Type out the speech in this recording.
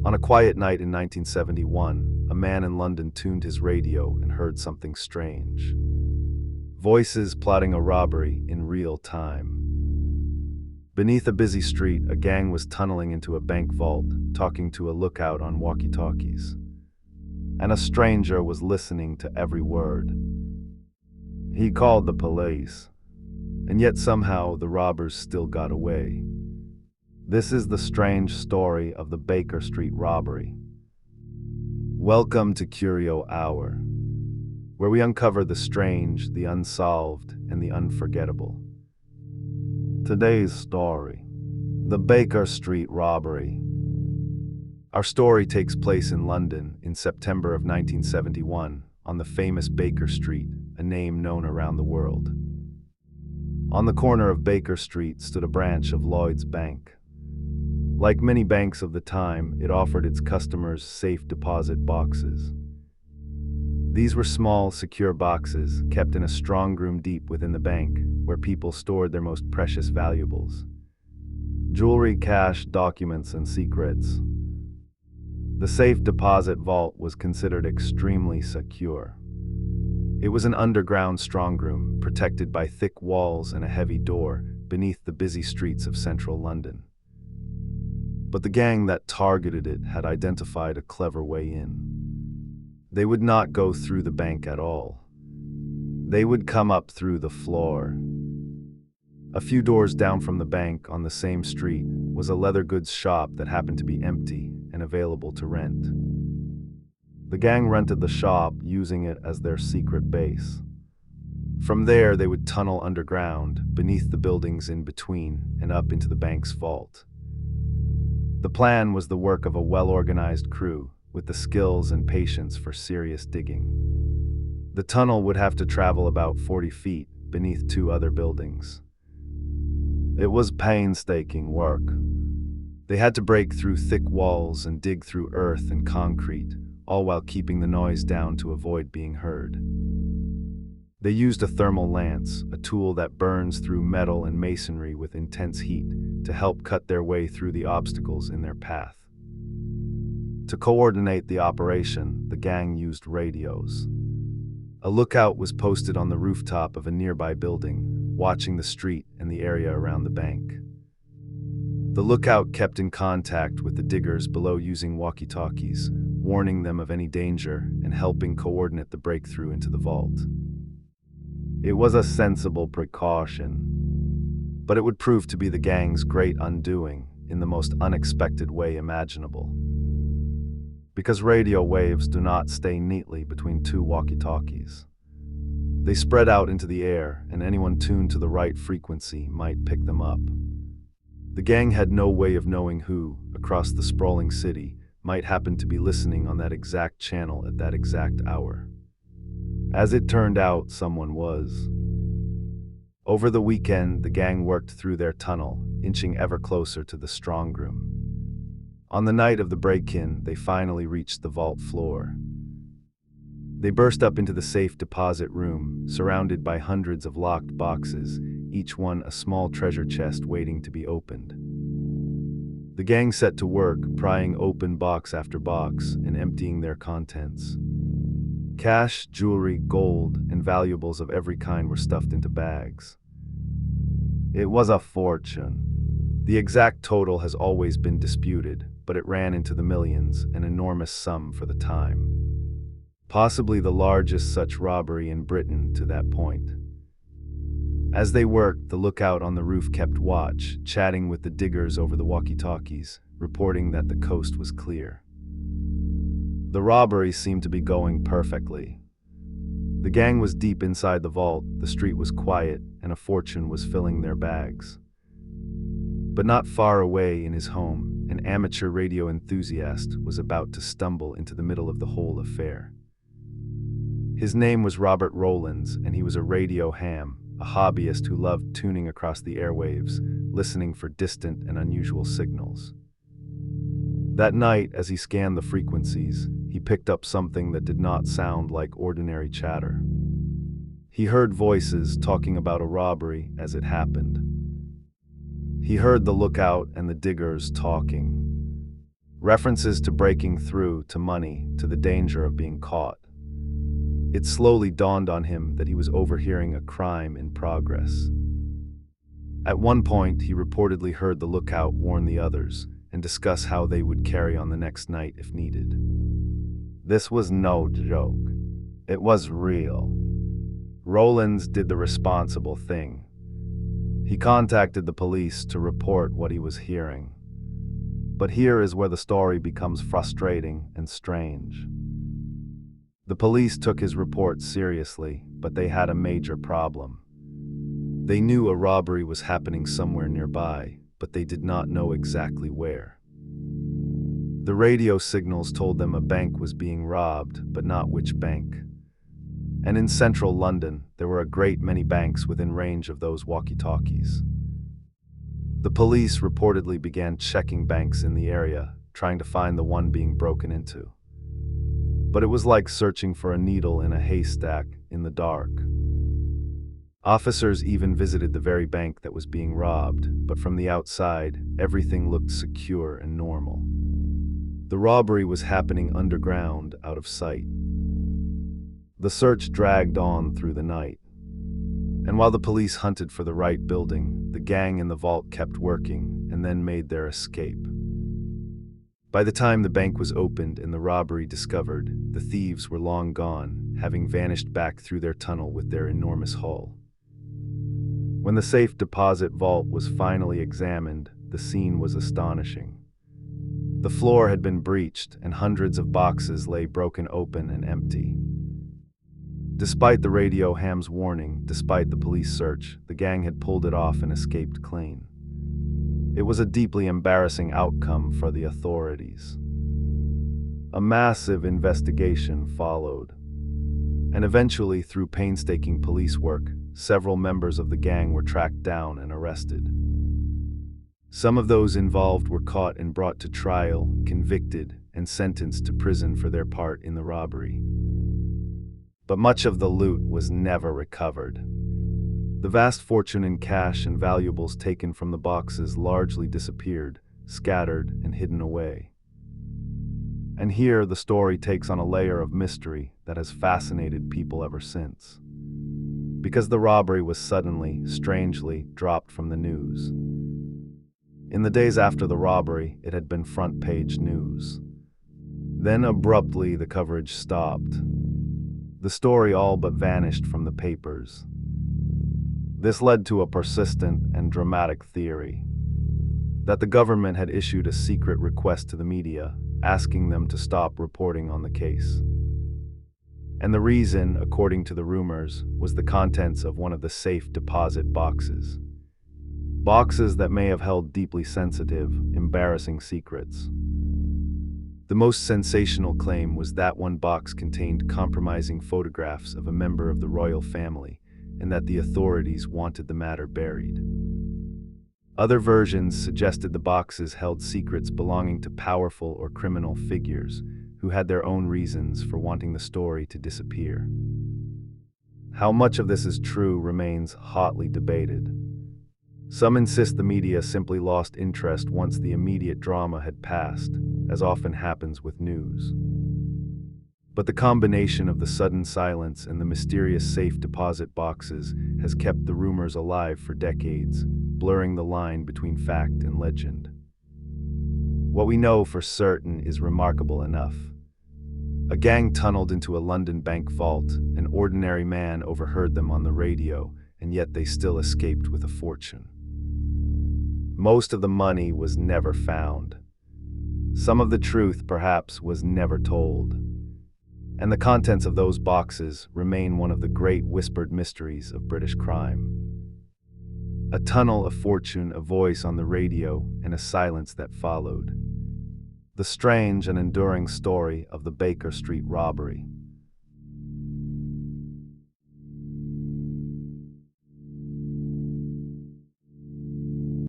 On a quiet night in 1971, a man in London tuned his radio and heard something strange. Voices plotting a robbery in real time. Beneath a busy street, a gang was tunneling into a bank vault, talking to a lookout on walkie-talkies. And a stranger was listening to every word. He called the police, and yet somehow the robbers still got away. This is the strange story of the Baker Street robbery. Welcome to Curio Hour, where we uncover the strange, the unsolved, and the unforgettable. Today's story: the Baker Street robbery. Our story takes place in London in September of 1971 on the famous Baker Street, a name known around the world. On the corner of Baker Street stood a branch of Lloyds Bank. Like many banks of the time, it offered its customers safe deposit boxes. These were small, secure boxes kept in a strong room deep within the bank, where people stored their most precious valuables: jewelry, cash, documents, and secrets. The safe deposit vault was considered extremely secure. It was an underground strongroom, protected by thick walls and a heavy door, beneath the busy streets of central London. But the gang that targeted it had identified a clever way in. They would not go through the bank at all. They would come up through the floor. A few doors down from the bank, on the same street, was a leather goods shop that happened to be empty and available to rent. The gang rented the shop, using it as their secret base. From there, they would tunnel underground, beneath the buildings in between, and up into the bank's vault. The plan was the work of a well-organized crew, with the skills and patience for serious digging. The tunnel would have to travel about 40 feet beneath two other buildings. It was painstaking work. They had to break through thick walls and dig through earth and concrete, all while keeping the noise down to avoid being heard. They used a thermal lance, a tool that burns through metal and masonry with intense heat, to help cut their way through the obstacles in their path. To coordinate the operation, the gang used radios. A lookout was posted on the rooftop of a nearby building, watching the street and the area around the bank. The lookout kept in contact with the diggers below using walkie-talkies, warning them of any danger and helping coordinate the breakthrough into the vault. It was a sensible precaution, but it would prove to be the gang's great undoing in the most unexpected way imaginable. Because radio waves do not stay neatly between two walkie-talkies. They spread out into the air, and anyone tuned to the right frequency might pick them up. The gang had no way of knowing who, across the sprawling city, might happen to be listening on that exact channel at that exact hour. As it turned out, someone was. Over the weekend, the gang worked through their tunnel, inching ever closer to the strongroom. On the night of the break-in, they finally reached the vault floor. They burst up into the safe deposit room, surrounded by hundreds of locked boxes, each one a small treasure chest waiting to be opened. The gang set to work, prying open box after box and emptying their contents. Cash, jewelry, gold, and valuables of every kind were stuffed into bags. It was a fortune. The exact total has always been disputed, but it ran into the millions, an enormous sum for the time. Possibly the largest such robbery in Britain to that point. As they worked, the lookout on the roof kept watch, chatting with the diggers over the walkie-talkies, reporting that the coast was clear. The robbery seemed to be going perfectly. The gang was deep inside the vault, the street was quiet, and a fortune was filling their bags. But not far away in his home, an amateur radio enthusiast was about to stumble into the middle of the whole affair. His name was Robert Rowlands, and he was a radio ham, a hobbyist who loved tuning across the airwaves, listening for distant and unusual signals. That night, as he scanned the frequencies, he picked up something that did not sound like ordinary chatter. He heard voices talking about a robbery as it happened. He heard the lookout and the diggers talking. References to breaking through, to money, to the danger of being caught. It slowly dawned on him that he was overhearing a crime in progress. At one point, he reportedly heard the lookout warn the others and discuss how they would carry on the next night if needed. This was no joke. It was real. Rollins did the responsible thing. He contacted the police to report what he was hearing. But here is where the story becomes frustrating and strange. The police took his report seriously, but they had a major problem. They knew a robbery was happening somewhere nearby, but they did not know exactly where. The radio signals told them a bank was being robbed, but not which bank. And in central London, there were a great many banks within range of those walkie-talkies. The police reportedly began checking banks in the area, trying to find the one being broken into. But it was like searching for a needle in a haystack in the dark. Officers even visited the very bank that was being robbed, but from the outside, everything looked secure and normal. The robbery was happening underground, out of sight. The search dragged on through the night. And while the police hunted for the right building, the gang in the vault kept working and then made their escape. By the time the bank was opened and the robbery discovered, the thieves were long gone, having vanished back through their tunnel with their enormous haul. When the safe deposit vault was finally examined, the scene was astonishing. The floor had been breached and hundreds of boxes lay broken open and empty. Despite the radio ham's warning, despite the police search, the gang had pulled it off and escaped clean. It was a deeply embarrassing outcome for the authorities. A massive investigation followed, and eventually, through painstaking police work, several members of the gang were tracked down and arrested. Some of those involved were caught and brought to trial, convicted, and sentenced to prison for their part in the robbery. But much of the loot was never recovered. The vast fortune in cash and valuables taken from the boxes largely disappeared, scattered and hidden away. And here the story takes on a layer of mystery that has fascinated people ever since. Because the robbery was suddenly, strangely, dropped from the news. In the days after the robbery, it had been front-page news. Then abruptly the coverage stopped. The story all but vanished from the papers. This led to a persistent and dramatic theory that the government had issued a secret request to the media, asking them to stop reporting on the case. And the reason, according to the rumors, was the contents of one of the safe deposit boxes. Boxes that may have held deeply sensitive, embarrassing secrets. The most sensational claim was that one box contained compromising photographs of a member of the royal family, and that the authorities wanted the matter buried. Other versions suggested the boxes held secrets belonging to powerful or criminal figures who had their own reasons for wanting the story to disappear. How much of this is true remains hotly debated. Some insist the media simply lost interest once the immediate drama had passed, as often happens with news. But the combination of the sudden silence and the mysterious safe deposit boxes has kept the rumors alive for decades, blurring the line between fact and legend. What we know for certain is remarkable enough. A gang tunneled into a London bank vault, an ordinary man overheard them on the radio, and yet they still escaped with a fortune. Most of the money was never found. Some of the truth, perhaps, was never told. And the contents of those boxes remain one of the great whispered mysteries of British crime. A tunnel of fortune, a voice on the radio, and a silence that followed. The strange and enduring story of the Baker Street robbery.